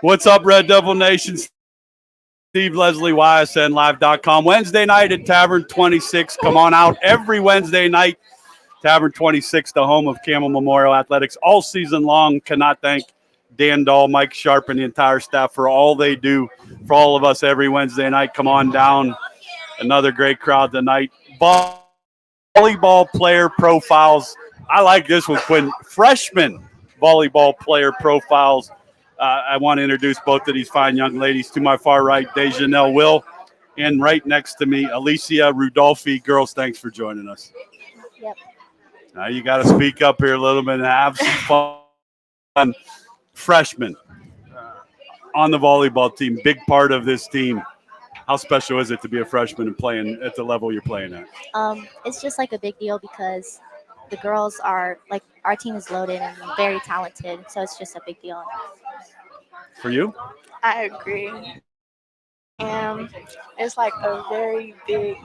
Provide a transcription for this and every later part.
What's up, Red Devil Nation? Steve Leslie, YSNLive.com. Wednesday night at Tavern 26. Come on out every Wednesday night. Tavern 26, the home of Campbell Memorial Athletics, all season long. Cannot thank Dan Dahl, Mike Sharp, and the entire staff for all they do for all of us every Wednesday night. Come on down. Another great crowd tonight. Volleyball player profiles. I like this one, Quinn. Freshman volleyball player profiles. I want to introduce both of these fine young ladies. To my far right, DaJanelle Will, and right next to me, Elysia Rudolphi. Girls, thanks for joining us. Yep. Now you got to speak up here a little bit and have some fun. Freshman on the volleyball team, big part of this team. How special is it to be a freshman and playing at the level you're playing at? It's just like a big deal because the girls are like our team is loaded and very talented, so it's just a big deal. For you? I agree. And it's like a very big,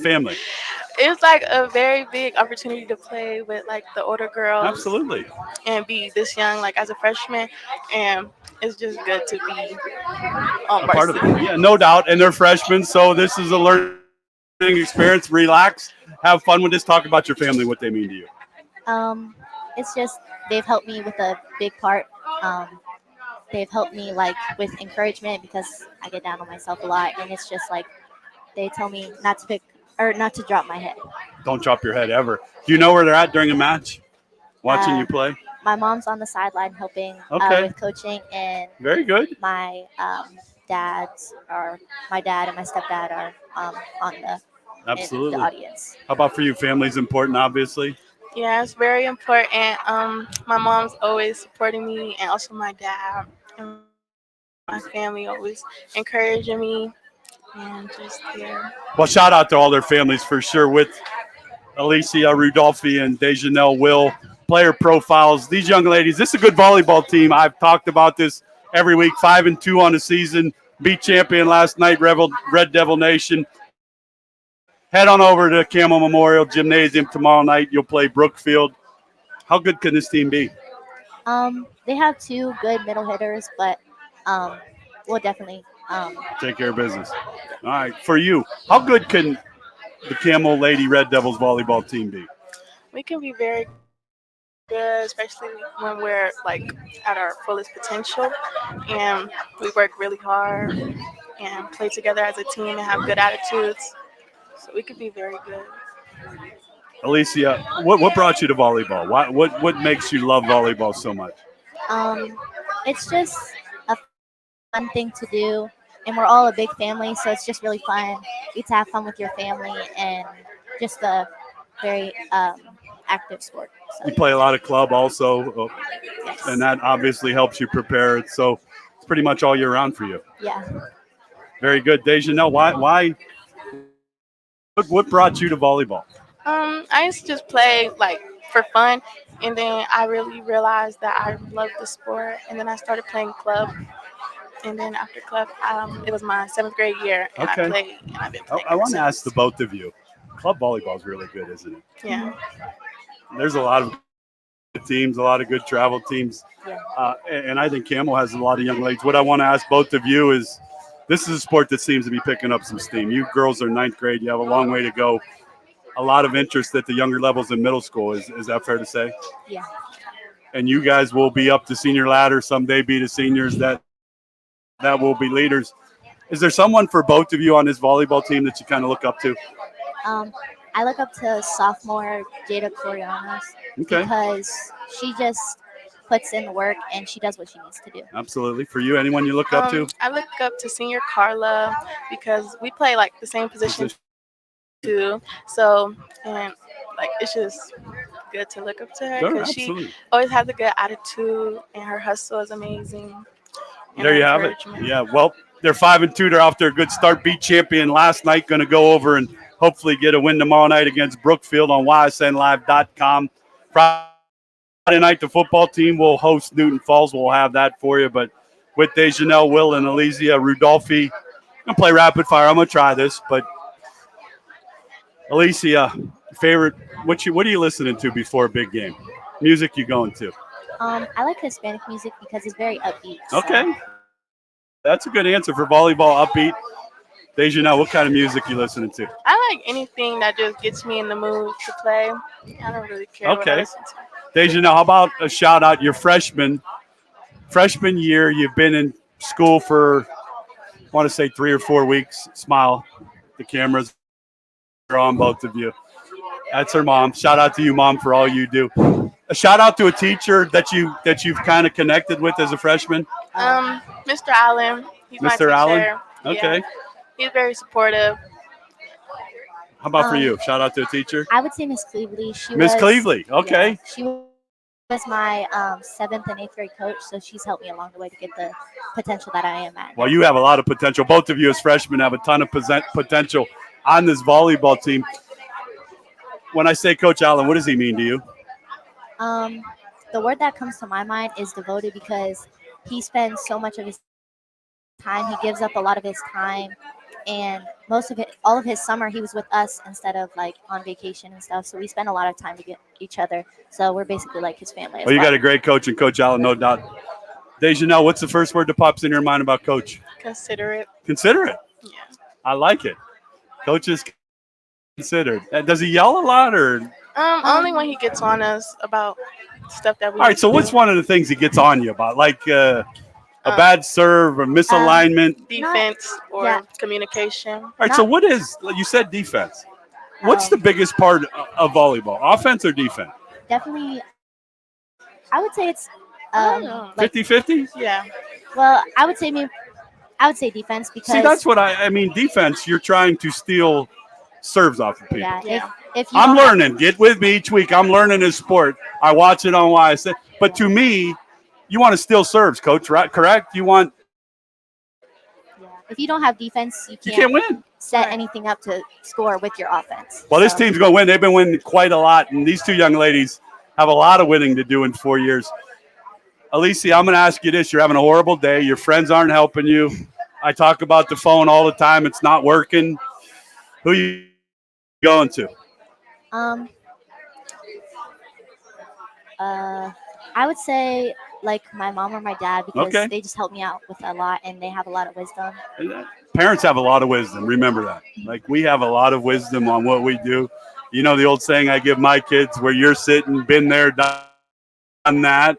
Family. it's like a very big opportunity to play with like the older girls Absolutely. and be this young, like as a freshman. And it's just good to be on A part of varsity. it. Yeah, no doubt. And they're freshmen, so this is a learning experience. Relax. Have fun with this. Talk about your family, what they mean to you. It's just they've helped me with a big part. They've helped me like with encouragement because I get down on myself a lot, and it's just like they tell me not to pick or not to drop my head. Don't drop your head ever. Do you know where they're at during a match? Watching you play? My mom's on the sideline helping Okay. with coaching, and Very good. my dads or my dad and my stepdad are on the in Absolutely. the audience. How about for you? Family's important, obviously. Yeah, it's very important. My mom's always supporting me, and also my dad and my family always encouraging me, and just there. Well, shout out to all their families for sure with Elysia Rudolphi and DaJanelle Will. Player profiles. These young ladies, this is a good volleyball team. I've talked about this every week. 5-2 on the season. Beat champion last night, Red Devil Nation. Head on over to Campbell Memorial Gymnasium tomorrow night. You'll play Brookfield. How good can this team be? They have two good middle hitters, but we'll definitely Take care of business. All right. For you, how good can the Camel Lady Red Devils volleyball team be? We can be very good, especially when we're like at our fullest potential, and we work really hard and play together as a team and have good attitudes. So we could be very good. Elysia, what brought you to volleyball? What makes you love volleyball so much? it's just a fun thing to do, and we're all a big family, so it's just really fun. You get to have fun with your family, and just a very active sport. You So play a lot of club also, yes, and that obviously helps you prepare it. So it's pretty much all year round for you. yeah. Very good. DaJanelle, what brought you to volleyball? I used to just play like for fun, and then I really realized that I loved the sport, and then I started playing club. And then after club, it was my seventh grade year, and Okay. I played, and I've been playing. I ever want to ask the since. both of you. Club volleyball is really good, isn't it? Yeah. There's a lot of good teams, a lot of good travel teams, Yeah. and I think Camel has a lot of young ladies. What I want to ask both of you is, this is a sport that seems to be picking up some steam. You girls are ninth grade. You have a long way to go. A lot of interest at the younger levels in middle school. Is that fair to say? Yeah. And you guys will be up the senior ladder someday, be the seniors that will be leaders. Is there someone for both of you on this volleyball team that you kind of look up to? I look up to sophomore Jada Corianos Okay, because she just puts in the work and she does what she needs to do. absolutely. For you, anyone you look up to? I look up to senior Carla because we play like the same position too. So and like it's just good to look up to her Sure, because she absolutely. always has a good attitude and her hustle is amazing. And There her you have it. encouragement. Yeah, well, they're 5-2. They're off to a good start. Beat champion last night. Going to go over and hopefully get a win tomorrow night against Brookfield on YSNLive.com. Friday night, the football team will host Newton Falls. We'll have that for you. But with DaJanelle, Will, and Elysia Rudolphi, I'm going to play rapid fire. I'm going to try this. But Elysia, favorite, what are you listening to before a big game? Music you going to? I like Hispanic music because it's very upbeat. So, Okay, that's a good answer for volleyball upbeat. DaJanelle, what kind of music you listening to? I like anything that just gets me in the mood to play. I don't really care what I Okay. listen to. DaJanelle, how about a shout out? Your freshman year, you've been in school for, I want to say 3 or 4 weeks. Smile. The cameras are on both of you. That's her mom. Shout out to you, mom, for all you do. A shout out to a teacher that you've kind of connected with as a freshman. Mr. Allen, he's my Mr. teacher. Allen? Yeah. Okay. He's very supportive. How about for Um, you? Shout out to a teacher. I would say Miss Cleveley. Miss Cleveley. Okay. Yeah, she was my 7th and 8th grade coach, so she's helped me along the way to get the potential that I am at. Well, you have a lot of potential. Both of you as freshmen have a ton of potential on this volleyball team. When I say Coach Allen, what does he mean to you? The word that comes to my mind is devoted because he spends so much of his time. He gives up a lot of his time, and most of it, all of his summer, he was with us instead of like on vacation and stuff. So we spend a lot of time to get each other. So we're basically like his family. Well, you got a great coach in Coach Allen, no doubt. DaJanelle, what's the first word that pops in your mind about Coach? Considerate. Considerate. Yeah. I like it. Coach is considered. Does he yell a lot or? Only when he gets on us about stuff that we. All right. So what's one of the things he gets on you about? Like a bad serve or misalignment? Defense or yeah. communication. All right. So what is, you said defense. What's the biggest part of volleyball? Offense or defense? Definitely, I would say it's I don't know. like 50-50? Yeah. well, I would say defense because See, that's what I mean. Defense, you're trying to steal serves off of people. yeah, Yeah. if you I'm don't have- learning. Get with me each week. I'm learning this sport. I watch it on YSN. But to me, you want to steal serves, Coach, right? Correct? You want if you don't have defense, you you can't, can't win. set Right. anything up to score with your offense. Well, this So, team's going to win. They've been winning quite a lot, and these two young ladies have a lot of winning to do in 4 years. Elysia, I'm going to ask you this. You're having a horrible day. Your friends aren't helping you. I talk about the phone all the time. It's not working. Who you going to? I would say like my mom or my dad because Okay. they just help me out with a lot and they have a lot of wisdom. Parents have a lot of wisdom. Remember that. Like, we have a lot of wisdom on what we do. You know the old saying I give my kids, where you're sitting, been there, done that.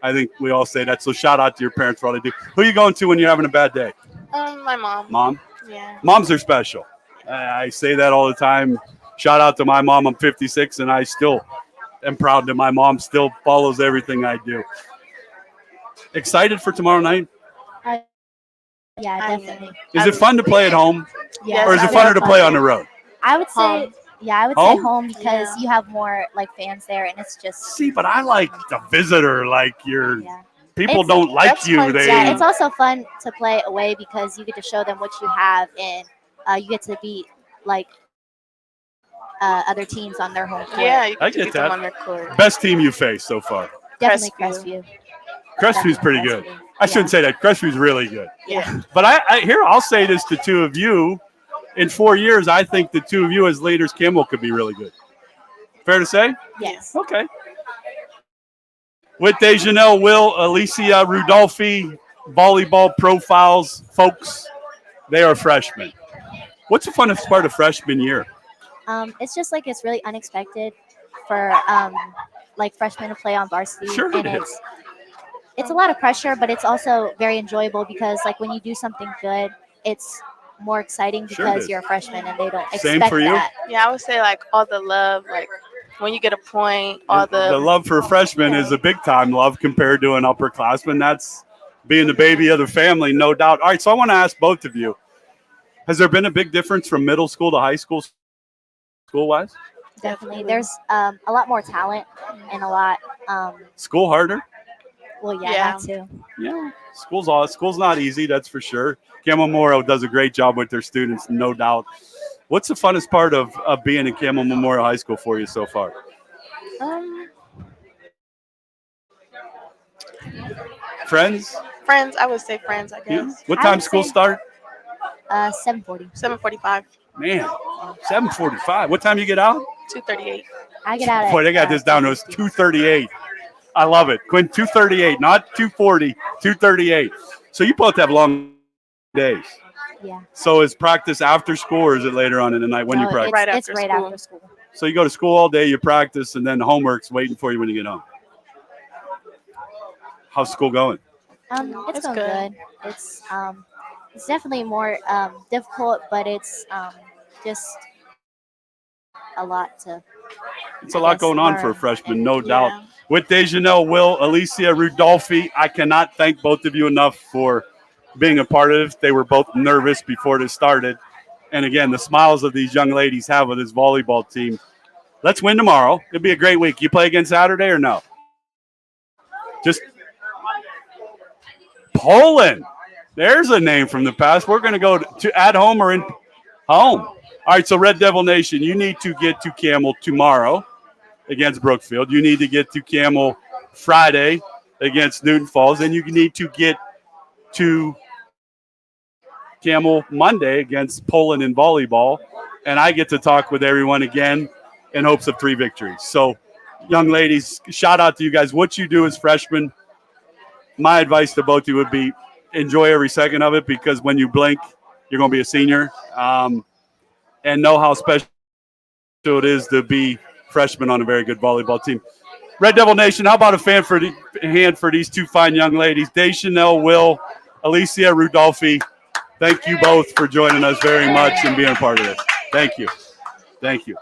I think we all say that. So shout out to your parents for all they do. Who are you going to when you're having a bad day? My mom. Mom? Yeah. Moms are special. I say that all the time. Shout out to my mom. I'm 56, and I still am proud that my mom still follows everything I do. Excited for tomorrow night? Yeah, I am. definitely. Is it fun to play at home, Yeah, or is it it's funner very to fun. play on the road? I would say Home. yeah, I would Home? say home because Yeah. you have more like fans there and it's just See, but I like the visitor. Like, yeah. people It's- don't like that's you. fun, They Yeah, it's also fun to play away because you get to show them what you have and you get to beat like other teams on their home court. Yeah, you I get to get beat them that. on their court. best team you faced so far. Definitely Crestview. Crestview. Crestview's pretty good. Crestview. I shouldn't say that. Crestview's really good. Yeah. But I'll say this to two of you. In 4 years, I think the two of you as leaders, Campbell, could be really good. Fair to say? Yes. Okay. With DaJanelle, Will, Elysia, Rudolphi, volleyball profiles, folks, they are freshmen. What's the funnest part of freshman year? It's just like it's really unexpected for like freshmen to play on varsity, Sure and it is. it's a lot of pressure, but it's also very enjoyable because like when you do something good, it's more exciting Sure it because is. you're a freshman and they don't Same expect for you? that. Yeah, I would say like all the love, like when you get a point, all The love for a freshman is a big time love compared to an upperclassman. That's being the baby of the family, no doubt. All right, so I want to ask both of you, has there been a big difference from middle school to high school, school-wise? Definitely, there's a lot more talent and a lot. School harder? Well, yeah, Yeah. that too. Yeah, school's not easy, that's for sure. Campbell Memorial does a great job with their students, no doubt. What's the funnest part of being in Campbell Memorial High School for you so far? Friends? Friends, I would say friends, I Yeah. guess. What I time would school say- start? 7:40. 7:45, Man, 7:45. What time you get out? 2:38. I get out at Boy, they got this down to 2:50. 2:38. I love it. Quinn, 238, not 240, 238. So you both have long days. Yeah. So is practice after school or is it later on in the night when you No, practice? Right it's after right school. after school. So you go to school all day, you practice, and then homework's waiting for you when you get home. How's school going? It's It's going good. good. It's definitely more difficult, but it's just a lot to, It's a I lot guess, going on for a learn. freshman, And no doubt. Yeah. With DaJanelle, Will, Elysia, Rudolphi, I cannot thank both of you enough for being a part of this. They were both nervous before this started. And again, the smiles of these young ladies have with this volleyball team. Let's win tomorrow. It'll be a great week. You play again Saturday or no? Just Poland. There's a name from the past. We're going to go to at home or in home. All right, so Red Devil Nation, you need to get to Campbell tomorrow against Brookfield. You need to get to Campbell Friday against Newton Falls. And you need to get to Campbell Monday against Poland in volleyball. And I get to talk with everyone again in hopes of 3 victories. So, young ladies, shout out to you guys. What you do as freshmen, my advice to both of you would be enjoy every second of it because when you blink, you're going to be a senior. And know how special it is to be freshmen on a very good volleyball team. Red Devil Nation, how about a hand for these 2 fine young ladies, DaJanelle, Will, Elysia, Rudolphi. Thank you both for joining us very much and being a part of this. Thank you. Thank you.